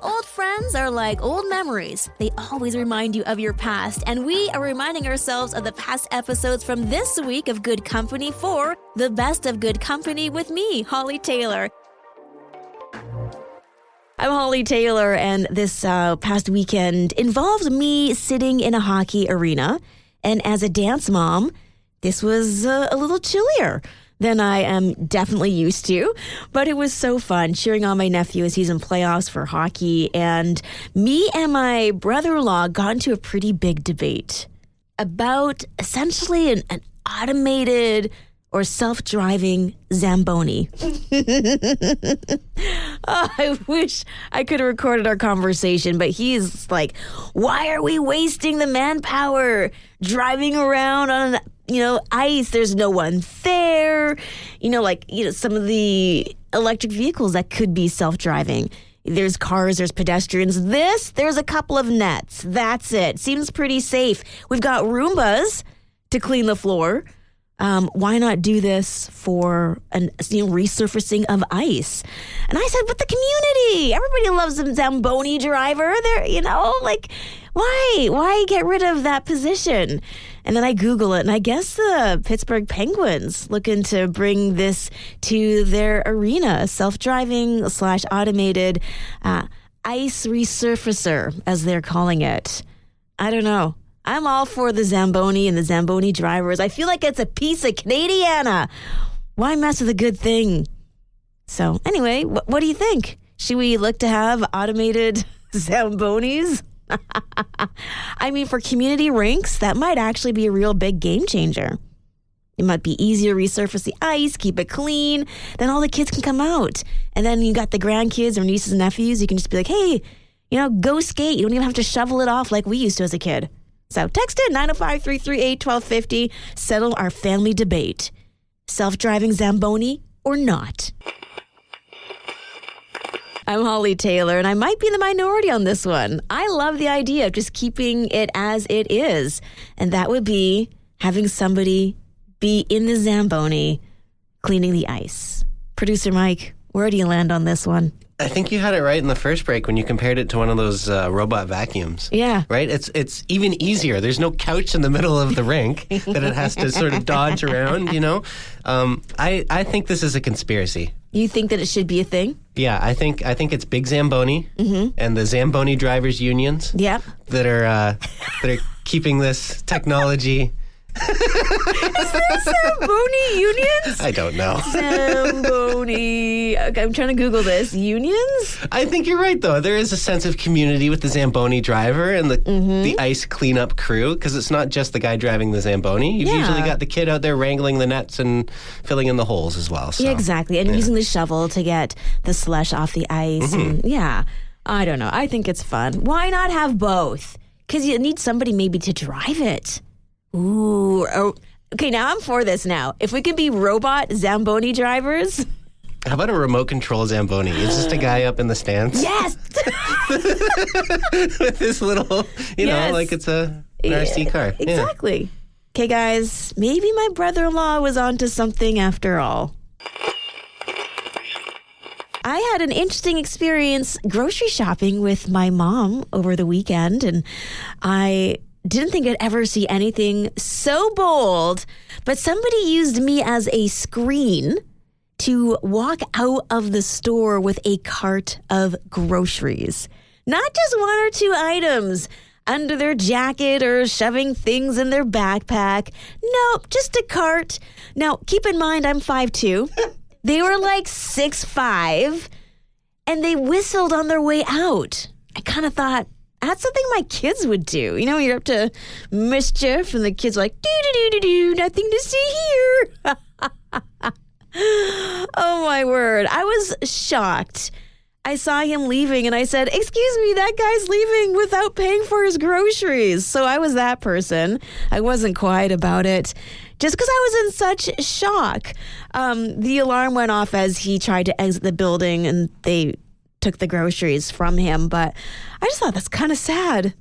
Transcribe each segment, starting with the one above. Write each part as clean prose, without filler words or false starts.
Old friends are like old memories. They always remind you of your past, and we are reminding ourselves of the past episodes from this week of Good Company for the Best of Good Company with me, Hollie Taylor. I'm Hollie Taylor, and this past weekend involved me sitting in a hockey arena, and as a dance mom, this was a little chillier than I am definitely used to, but it was so fun cheering on my nephew as he's in playoffs for hockey, and me and my brother-in-law got into a pretty big debate about essentially an automated or self-driving Zamboni. I wish I could have recorded our conversation, but he's like, why are we wasting the manpower driving around on ice? There's no one there. Some of the electric vehicles that could be self-driving. There's cars, there's pedestrians. There's a couple of nets. That's it. Seems pretty safe. We've got Roombas to clean the floor. Why not do this for resurfacing of ice? And I said, but the community, everybody loves a Zamboni driver. Why get rid of that position? And then I Google it, and I guess the Pittsburgh Penguins looking to bring this to their arena, self-driving / automated ice resurfacer, as they're calling it. I don't know. I'm all for the Zamboni and the Zamboni drivers. I feel like it's a piece of Canadiana. Why mess with a good thing? So anyway, what do you think? Should we look to have automated Zambonis? I mean, for community rinks, that might actually be a real big game changer. It might be easier to resurface the ice, keep it clean. Then all the kids can come out. And then you got the grandkids or nieces and nephews. You can just be like, hey, go skate. You don't even have to shovel it off like we used to as a kid. So text in 905-338-1250. Settle our family debate. Self-driving Zamboni or not? I'm Hollie Taylor, and I might be in the minority on this one. I love the idea of just keeping it as it is. And that would be having somebody be in the Zamboni cleaning the ice. Producer Mike, where do you land on this one? I think you had it right in the first break when you compared it to one of those robot vacuums. Yeah. Right? It's even easier. There's no couch in the middle of the rink that it has to sort of dodge around, I think this is a conspiracy. You think that it should be a thing? Yeah, I think it's Big Zamboni and the Zamboni drivers unions. Yep. That are keeping this technology. Is there Zamboni unions? I don't know. Zamboni. Okay, I'm trying to Google this. Unions? I think you're right, though. There is a sense of community with the Zamboni driver and the ice cleanup crew, because it's not just the guy driving the Zamboni. You've usually got the kid out there wrangling the nets and filling in the holes as well. So. Yeah, exactly. And using the shovel to get the slush off the ice. And, I don't know. I think it's fun. Why not have both? Because you need somebody maybe to drive it. Ooh. Okay, now I'm for this now. If we could be robot Zamboni drivers. How about a remote control Zamboni? It's just a guy up in the stands. Yes! With this little, like it's an RC car. Exactly. Okay, guys, maybe my brother-in-law was onto something after all. I had an interesting experience grocery shopping with my mom over the weekend, and I didn't think I'd ever see anything so bold, but somebody used me as a screen to walk out of the store with a cart of groceries. Not just one or two items under their jacket or shoving things in their backpack. Nope, just a cart. Now, keep in mind, I'm 5'2". They were like 6'5", and they whistled on their way out. I kind of thought, that's something my kids would do. You're up to mischief, and the kids are like, do, nothing to see here. Oh, my word. I was shocked. I saw him leaving, and I said, excuse me, that guy's leaving without paying for his groceries. So I was that person. I wasn't quiet about it, just because I was in such shock. The alarm went off as he tried to exit the building, and they took the groceries from him. But I just thought that's kind of sad.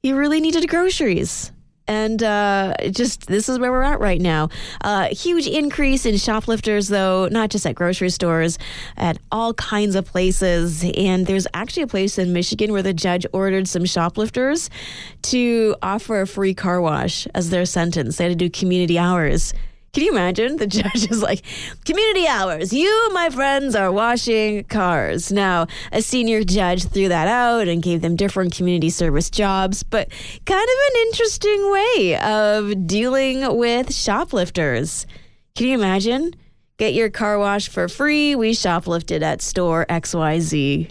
He really needed groceries. And this is where we're at right now. Huge increase in shoplifters, though, not just at grocery stores, at all kinds of places. And there's actually a place in Michigan where the judge ordered some shoplifters to offer a free car wash as their sentence. They had to do community hours. Can you imagine? The judge is like, community hours. You, my friends, are washing cars. Now, a senior judge threw that out and gave them different community service jobs, but kind of an interesting way of dealing with shoplifters. Can you imagine? Get your car washed for free. We shoplifted at store XYZ.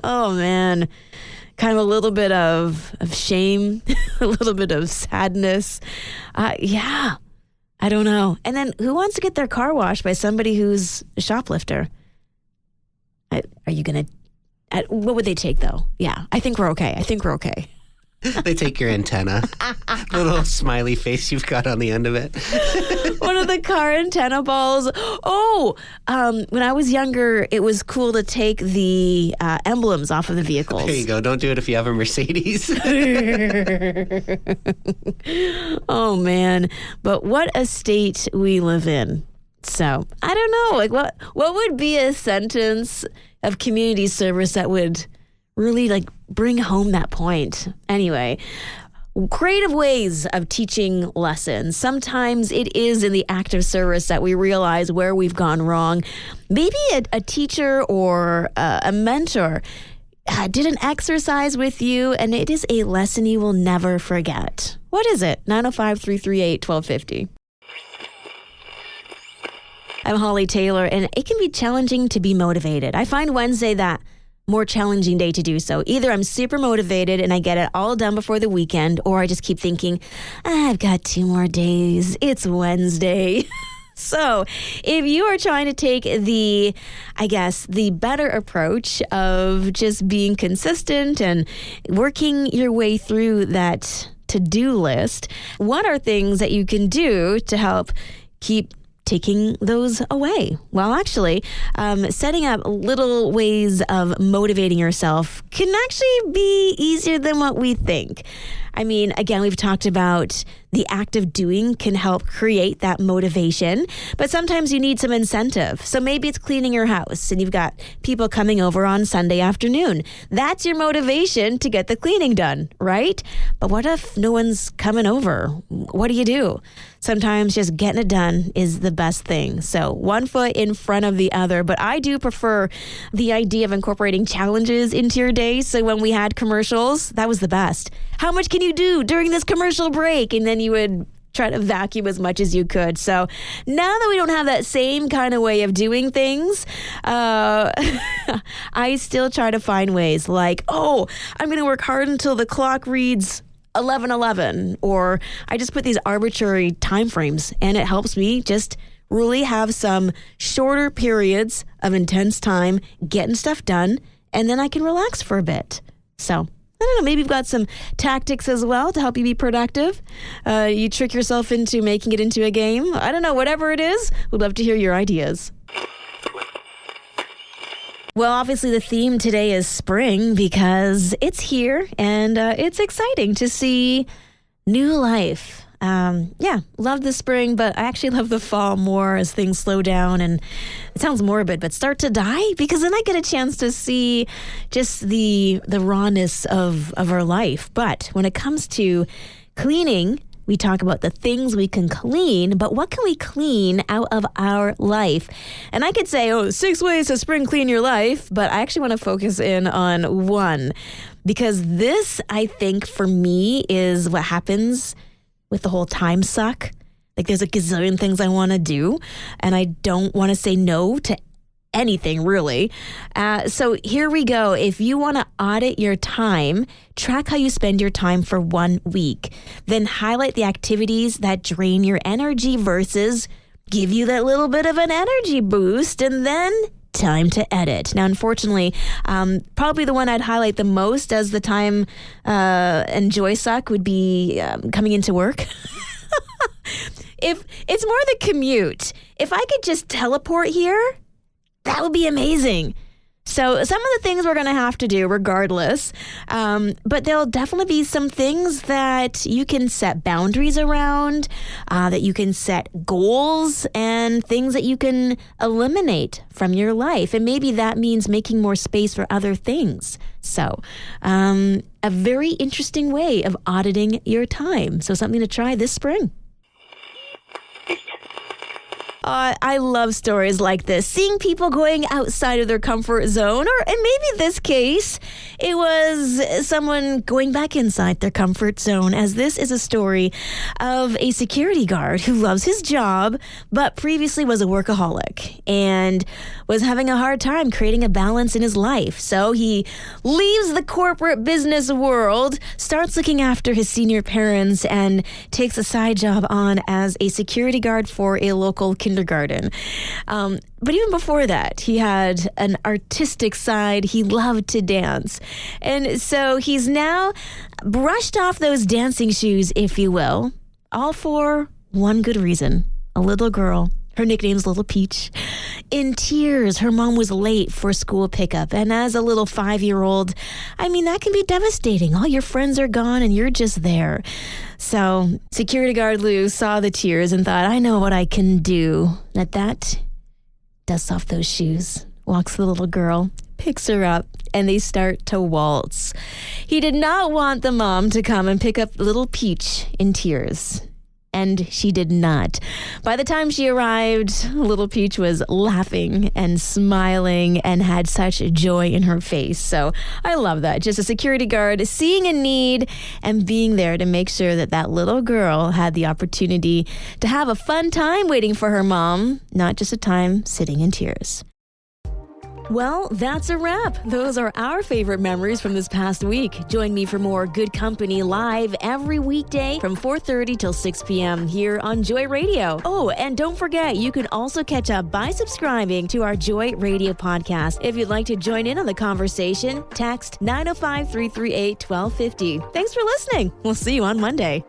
Oh, man. Kind of a little bit of shame, a little bit of sadness. Yeah. I don't know. And then who wants to get their car washed by somebody who's a shoplifter? Are you going to... What would they take, though? Yeah, I think we're okay. They take your antenna. The little smiley face you've got on the end of it. One of the car antenna balls. Oh, when I was younger, it was cool to take the emblems off of the vehicles. There you go. Don't do it if you have a Mercedes. Oh, man. But what a state we live in. So, I don't know. Like, what would be a sentence of community service that would really, like, bring home that point? Anyway, creative ways of teaching lessons. Sometimes it is in the act of service that we realize where we've gone wrong. Maybe a teacher or a mentor did an exercise with you, and it is a lesson you will never forget. What is it? 905-338-1250. I'm Hollie Taylor, and it can be challenging to be motivated. I find Wednesday that more challenging day to do so. Either I'm super motivated and I get it all done before the weekend, or I just keep thinking, I've got 2 more days. It's Wednesday. So if you are trying to take the better approach of just being consistent and working your way through that to-do list, what are things that you can do to help keep taking those away? Well, actually, setting up little ways of motivating yourself can actually be easier than what we think. I mean, again, we've talked about the act of doing can help create that motivation, but sometimes you need some incentive. So maybe it's cleaning your house and you've got people coming over on Sunday afternoon. That's your motivation to get the cleaning done, right? But what if no one's coming over? What do? Sometimes just getting it done is the best thing. So one foot in front of the other, but I do prefer the idea of incorporating challenges into your day. So when we had commercials, that was the best. How much can you do during this commercial break? And then you would try to vacuum as much as you could. So now that we don't have that same kind of way of doing things, I still try to find ways like, I'm going to work hard until the clock reads 11:11, or I just put these arbitrary time frames, and it helps me just really have some shorter periods of intense time getting stuff done, and then I can relax for a bit. So I don't know, maybe you've got some tactics as well to help you be productive. You trick yourself into making it into a game. I don't know, whatever it is, we'd love to hear your ideas. Well, obviously the theme today is spring because it's here and it's exciting to see new life. Love the spring, but I actually love the fall more as things slow down and it sounds morbid, but start to die, because then I get a chance to see just the rawness of our life. But when it comes to cleaning, we talk about the things we can clean, but what can we clean out of our life? And I could say, 6 ways to spring clean your life, but I actually want to focus in on one, because this, I think, for me, is what happens with the whole time suck. Like, there's a gazillion things I want to do, and I don't want to say no to anything, really. So here we go. If you want to audit your time, track how you spend your time for 1 week. Then highlight the activities that drain your energy versus give you that little bit of an energy boost, and then time to edit. Now, unfortunately, probably the one I'd highlight the most as the time and joy suck would be coming into work. If it's more the commute, if I could just teleport here, that would be amazing. So some of the things we're going to have to do regardless, but there'll definitely be some things that you can set boundaries around, that you can set goals and things that you can eliminate from your life. And maybe that means making more space for other things. So a very interesting way of auditing your time. So something to try this spring. I love stories like this, seeing people going outside of their comfort zone, or in maybe this case, it was someone going back inside their comfort zone, as this is a story of a security guard who loves his job, but previously was a workaholic and was having a hard time creating a balance in his life. So he leaves the corporate business world, starts looking after his senior parents, and takes a side job on as a security guard for a local kindergarten. But even before that, he had an artistic side. He loved to dance. And so he's now brushed off those dancing shoes, if you will, all for one good reason. A little girl. Her nickname's Little Peach. In tears, her mom was late for school pickup. And as a little 5-year-old, I mean, that can be devastating. All your friends are gone and you're just there. So security guard Lou saw the tears and thought, I know what I can do. At that, dusts off those shoes, walks the little girl, picks her up, and they start to waltz. He did not want the mom to come and pick up Little Peach in tears. And she did not. By the time she arrived, Little Peach was laughing and smiling and had such joy in her face. So I love that. Just a security guard seeing a need and being there to make sure that that little girl had the opportunity to have a fun time waiting for her mom, not just a time sitting in tears. Well, that's a wrap. Those are our favorite memories from this past week. Join me for more Good Company live every weekday from 4:30 till 6 p.m. here on Joy Radio. Oh, and don't forget, you can also catch up by subscribing to our Joy Radio podcast. If you'd like to join in on the conversation, text 905-338-1250. Thanks for listening. We'll see you on Monday.